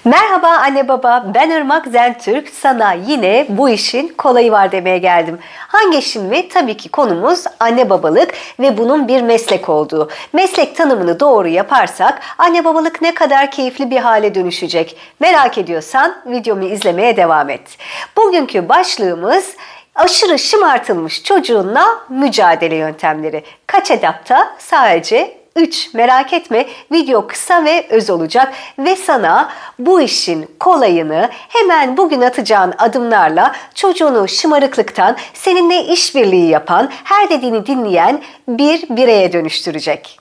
Merhaba anne baba, ben Irmak Zentürk. Sana yine bu işin kolayı var demeye geldim. Hangi işin mi? Tabii ki konumuz anne babalık ve bunun bir meslek olduğu. Meslek tanımını doğru yaparsak anne babalık ne kadar keyifli bir hale dönüşecek. Merak ediyorsan videomu izlemeye devam et. Bugünkü başlığımız aşırı şımartılmış çocuğunla mücadele yöntemleri. Kaç etapta? Sadece 3. Merak etme, video kısa ve öz olacak ve sana bu işin kolayını hemen bugün atacağın adımlarla çocuğunu şımarıklıktan seninle işbirliği yapan, her dediğini dinleyen bir bireye dönüştürecek.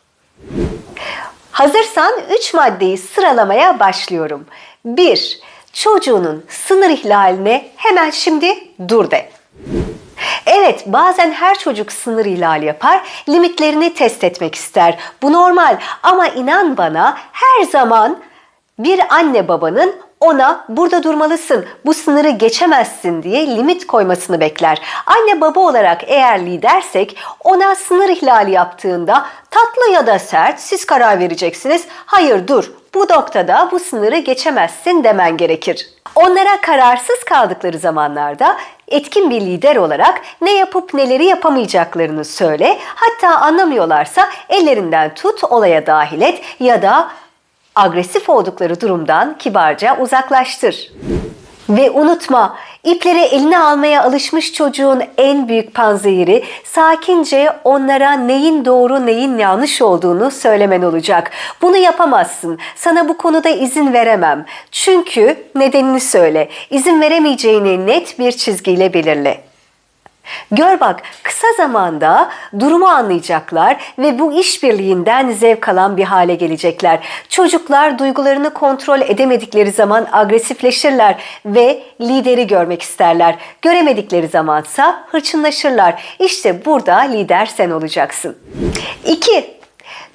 Hazırsan 3 maddeyi sıralamaya başlıyorum. 1. Çocuğunun sınır ihlaline hemen şimdi dur de. Evet, bazen her çocuk sınır ihlali yapar, limitlerini test etmek ister. Bu normal ama inan bana her zaman bir anne babanın ona burada durmalısın, bu sınırı geçemezsin diye limit koymasını bekler. Anne baba olarak eğer lidersek ona sınır ihlali yaptığında tatlı ya da sert siz karar vereceksiniz. Hayır dur, bu noktada bu sınırı geçemezsin demen gerekir. Onlara kararsız kaldıkları zamanlarda etkin bir lider olarak ne yapıp neleri yapamayacaklarını söyle. Hatta anlamıyorlarsa ellerinden tut, olaya dahil et ya da agresif oldukları durumdan kibarca uzaklaştır. Ve unutma, ipleri eline almaya alışmış çocuğun en büyük panzehiri sakince onlara neyin doğru neyin yanlış olduğunu söylemen olacak. Bunu yapamazsın. Sana bu konuda izin veremem. Çünkü nedenini söyle. İzin veremeyeceğini net bir çizgiyle belirle. Gör bak, kısa zamanda durumu anlayacaklar ve bu işbirliğinden zevk alan bir hale gelecekler. Çocuklar duygularını kontrol edemedikleri zaman agresifleşirler ve lideri görmek isterler. Göremedikleri zamansa hırçınlaşırlar. İşte burada lider sen olacaksın. 2.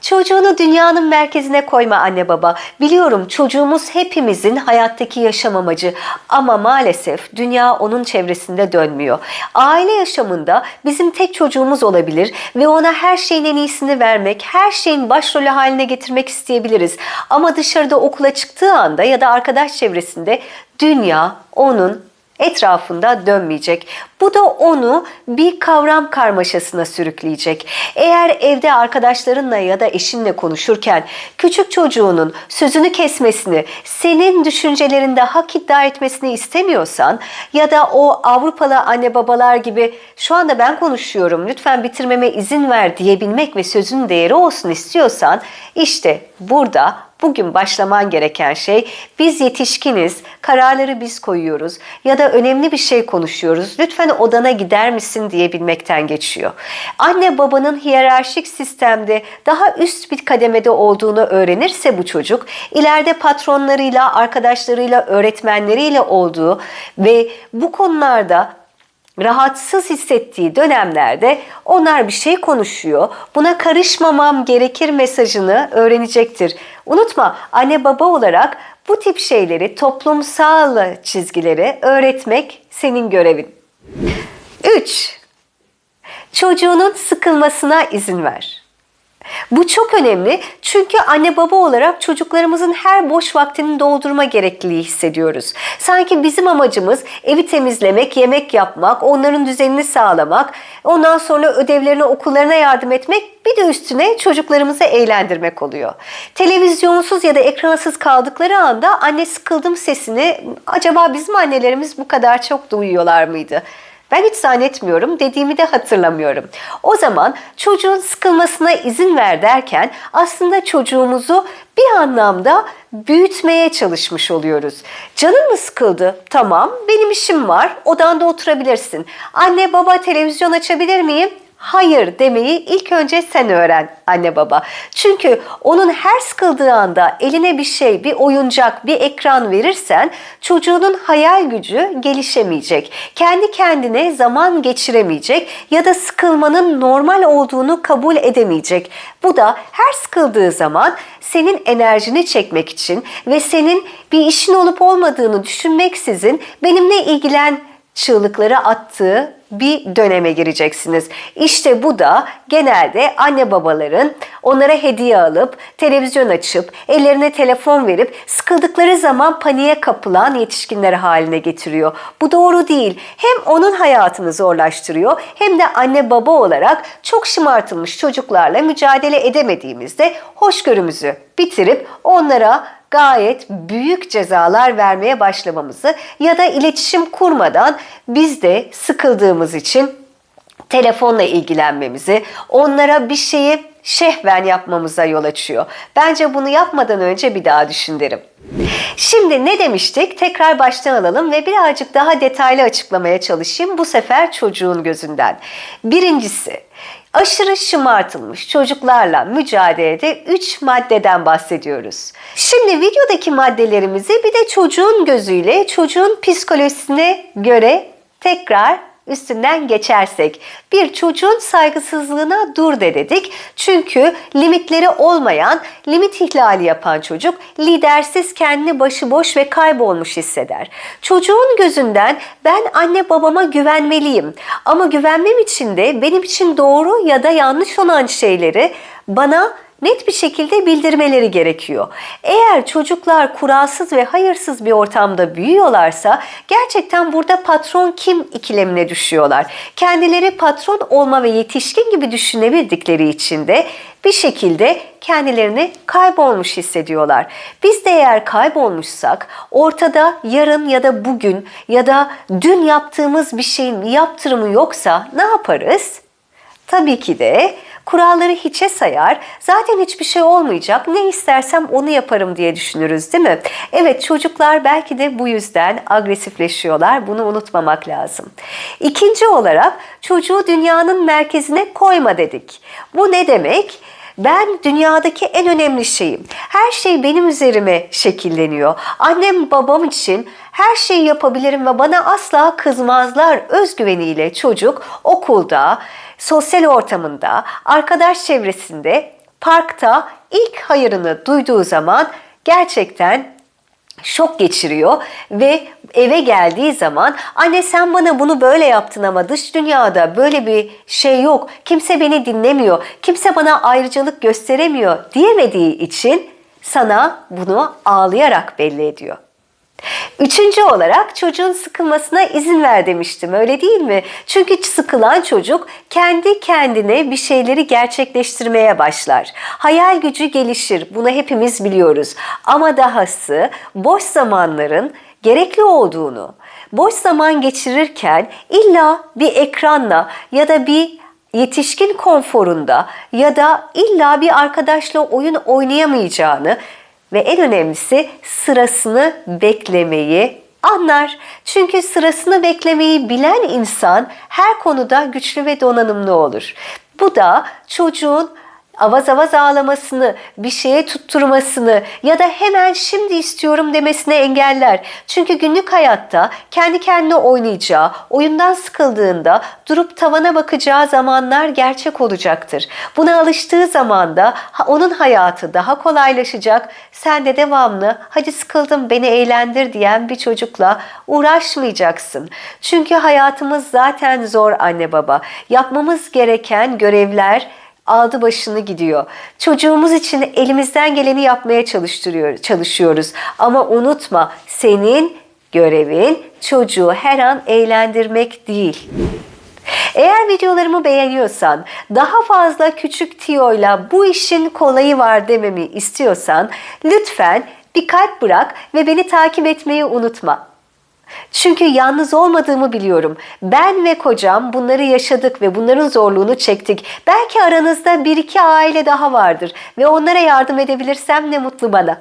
Çocuğunu dünyanın merkezine koyma anne baba. Biliyorum çocuğumuz hepimizin hayattaki yaşam amacı ama maalesef dünya onun çevresinde dönmüyor. Aile yaşamında bizim tek çocuğumuz olabilir ve ona her şeyin en iyisini vermek, her şeyin başrolü haline getirmek isteyebiliriz. Ama dışarıda okula çıktığı anda ya da arkadaş çevresinde dünya onun etrafında dönmeyecek. Bu da onu bir kavram karmaşasına sürükleyecek. Eğer evde arkadaşlarınla ya da eşinle konuşurken küçük çocuğunun sözünü kesmesini, senin düşüncelerinde hak iddia etmesini istemiyorsan ya da o Avrupalı anne babalar gibi şu anda ben konuşuyorum lütfen bitirmeme izin ver diyebilmek ve sözün değeri olsun istiyorsan işte burada bugün başlaman gereken şey biz yetişkiniz, kararları biz koyuyoruz ya da önemli bir şey konuşuyoruz. Lütfen odana gider misin diyebilmekten geçiyor. Anne babanın hiyerarşik sistemde daha üst bir kademede olduğunu öğrenirse bu çocuk, ileride patronlarıyla, arkadaşlarıyla, öğretmenleriyle olduğu ve bu konularda rahatsız hissettiği dönemlerde onlar bir şey konuşuyor, buna karışmamam gerekir mesajını öğrenecektir. Unutma, anne baba olarak bu tip şeyleri, toplumsal çizgileri öğretmek senin görevin. 3. Çocuğunun sıkılmasına izin ver. Bu çok önemli çünkü anne baba olarak çocuklarımızın her boş vaktini doldurma gerekliliği hissediyoruz. Sanki bizim amacımız evi temizlemek, yemek yapmak, onların düzenini sağlamak, ondan sonra ödevlerine, okullarına yardım etmek, bir de üstüne çocuklarımızı eğlendirmek oluyor. Televizyonsuz ya da ekransız kaldıkları anda anne sıkıldım sesini acaba bizim annelerimiz bu kadar çok duyuyorlar mıydı? Ben hiç zannetmiyorum, dediğimi de hatırlamıyorum. O zaman çocuğun sıkılmasına izin ver derken aslında çocuğumuzu bir anlamda büyütmeye çalışmış oluyoruz. Canın mı sıkıldı? Tamam, benim işim var, odanda oturabilirsin. Anne baba televizyon açabilir miyim? Hayır demeyi ilk önce sen öğren anne baba. Çünkü onun her sıkıldığı anda eline bir şey, bir oyuncak, bir ekran verirsen çocuğunun hayal gücü gelişemeyecek. Kendi kendine zaman geçiremeyecek ya da sıkılmanın normal olduğunu kabul edemeyecek. Bu da her sıkıldığı zaman senin enerjini çekmek için ve senin bir işin olup olmadığını düşünmeksizin benimle ilgilen çığlıkları attığı bir döneme gireceksiniz. İşte bu da genelde anne babaların onlara hediye alıp, televizyon açıp, ellerine telefon verip sıkıldıkları zaman paniğe kapılan yetişkinler haline getiriyor. Bu doğru değil. Hem onun hayatını zorlaştırıyor hem de anne baba olarak çok şımartılmış çocuklarla mücadele edemediğimizde hoşgörümüzü bitirip onlara gayet büyük cezalar vermeye başlamamızı ya da iletişim kurmadan biz de sıkıldığımız için telefonla ilgilenmemizi, onlara bir şeyi şehven yapmamıza yol açıyor. Bence bunu yapmadan önce bir daha düşün derim. Şimdi ne demiştik? Tekrar baştan alalım ve birazcık daha detaylı açıklamaya çalışayım. Bu sefer çocuğun gözünden. Birincisi, aşırı şımartılmış çocuklarla mücadelede 3 maddeden bahsediyoruz. Şimdi videodaki maddelerimizi bir de çocuğun gözüyle, çocuğun psikolojisine göre tekrar üstünden geçersek, bir çocuğun saygısızlığına dur de dedik. Çünkü limitleri olmayan, limit ihlali yapan çocuk lidersiz, kendini başıboş ve kaybolmuş hisseder. Çocuğun gözünden ben anne babama güvenmeliyim ama güvenmem için de benim için doğru ya da yanlış olan şeyleri bana net bir şekilde bildirmeleri gerekiyor. Eğer çocuklar kuralsız ve hayırsız bir ortamda büyüyorlarsa gerçekten burada patron kim ikilemine düşüyorlar. Kendileri patron olma ve yetişkin gibi düşünebildikleri için de bir şekilde kendilerini kaybolmuş hissediyorlar. Biz de eğer kaybolmuşsak ortada yarın ya da bugün ya da dün yaptığımız bir şeyin yaptırımı yoksa ne yaparız? Tabii ki de kuralları hiçe sayar, zaten hiçbir şey olmayacak, ne istersem onu yaparım diye düşünürüz, değil mi? Evet, çocuklar belki de bu yüzden agresifleşiyorlar, bunu unutmamak lazım. İkinci olarak çocuğu dünyanın merkezine koyma dedik. Bu ne demek? Ben dünyadaki en önemli şeyim. Her şey benim üzerime şekilleniyor. Annem babam için her şeyi yapabilirim ve bana asla kızmazlar özgüveniyle çocuk okulda, sosyal ortamında, arkadaş çevresinde, parkta ilk hayırını duyduğu zaman gerçekten şok geçiriyor ve eve geldiği zaman anne sen bana bunu böyle yaptın ama dış dünyada böyle bir şey yok, kimse beni dinlemiyor, kimse bana ayrıcalık gösteremiyor diyemediği için sana bunu ağlayarak belli ediyor. Üçüncü olarak çocuğun sıkılmasına izin ver demiştim, öyle değil mi? Çünkü sıkılan çocuk kendi kendine bir şeyleri gerçekleştirmeye başlar. Hayal gücü gelişir, bunu hepimiz biliyoruz. Ama dahası boş zamanların gerekli olduğunu, boş zaman geçirirken illa bir ekranla ya da bir yetişkin konforunda ya da illa bir arkadaşla oyun oynayamayacağını ve en önemlisi sırasını beklemeyi anlar. Çünkü sırasını beklemeyi bilen insan her konuda güçlü ve donanımlı olur. Bu da çocuğun avaz avaz ağlamasını, bir şeye tutturmasını ya da hemen şimdi istiyorum demesini engeller. Çünkü günlük hayatta kendi kendine oynayacağı, oyundan sıkıldığında durup tavana bakacağı zamanlar gerçek olacaktır. Buna alıştığı zaman da onun hayatı daha kolaylaşacak. Sen de devamlı hadi sıkıldım beni eğlendir diyen bir çocukla uğraşmayacaksın. Çünkü hayatımız zaten zor anne baba. Yapmamız gereken görevler aldı başını gidiyor. Çocuğumuz için elimizden geleni yapmaya çalışıyoruz. Ama unutma, senin görevin çocuğu her an eğlendirmek değil. Eğer videolarımı beğeniyorsan, daha fazla küçük tiyoyla bu işin kolayı var dememi istiyorsan lütfen bir kalp bırak ve beni takip etmeyi unutma. Çünkü yalnız olmadığımı biliyorum. Ben ve kocam bunları yaşadık ve bunların zorluğunu çektik. Belki aranızda bir iki aile daha vardır ve onlara yardım edebilirsem ne mutlu bana.